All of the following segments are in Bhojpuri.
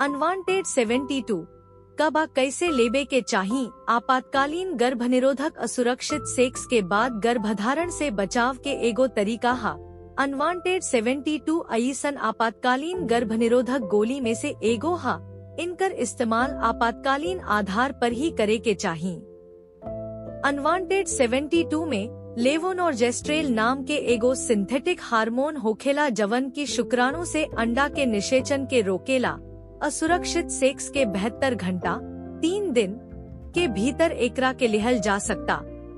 अनवांटेड 72 कब आ कैसे लेबे के चाही। आपातकालीन गर्भनिरोधक असुरक्षित सेक्स के बाद गर्भधारण से बचाव के एगो तरीका हा। अनवांटेड 72 अइसन आपातकालीन गर्भनिरोधक गोली में से एगो हा। इनकर इस्तेमाल आपातकालीन आधार पर ही करे के चाही। अनवांटेड 72 में लेवोनोर्जेस्ट्रेल नाम के एगो सिंथेटिक हार्मोन होखेला जवन की शुक्राणु से अंडा के निषेचन के रोकेला। असुरक्षित सेक्स के 72 घंटा 3 दिन के भीतर एकरा के लिहल जा सकता।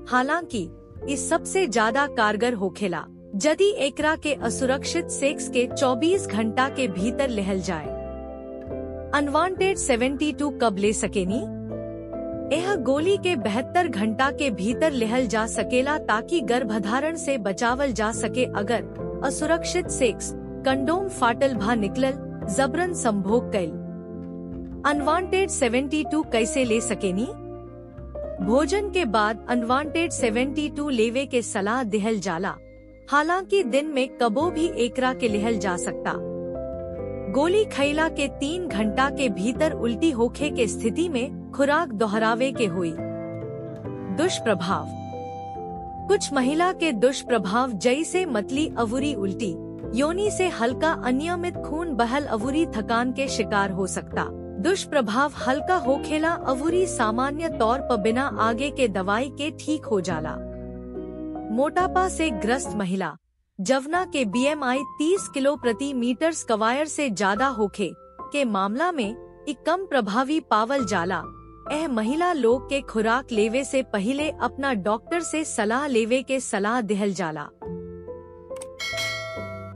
हालांकि इस सबसे ज्यादा कारगर होखेला यदि एकरा के असुरक्षित सेक्स के 24 घंटा के भीतर लिहल जाए। अनवांटेड 72 कब ले सकेनी। यह गोली के 72 घंटा के भीतर लिहल जा सकेला ताकि गर्भधारण से बचावल जा सके। अगर असुरक्षित सेक्स कंडोम फाटल भा निकलल जबरन संभोग कैल। अनवांटेड 72 कैसे ले सकेनी। भोजन के बाद अनवांटेड 72 लेवे के सलाह दिहल जाला। हालांकि दिन में कबो भी एकरा के लिहल जा सकता। गोली खैला के 3 घंटा के भीतर उल्टी होखे के स्थिति में खुराक दोहरावे के हुई। दुष्प्रभाव। कुछ महिला के दुष्प्रभाव जैसे मतली अवुरी, उल्टी, योनि से हल्का अनियमित खून बहल, अवुरी थकान के शिकार हो सकता। दुष्प्रभाव हल्का होखेला, अवुरी सामान्य तौर पर बिना आगे के दवाई के ठीक हो जाला। मोटापा से ग्रस्त महिला जवना के BMI 30 किलो प्रति मीटर स्क्वायर से ज्यादा होखे के मामला में एक कम प्रभावी पावल जाला। यह महिला लोग के खुराक लेवे से पहले अपना डॉक्टर से सलाह लेवे के सलाह दिहल जाला।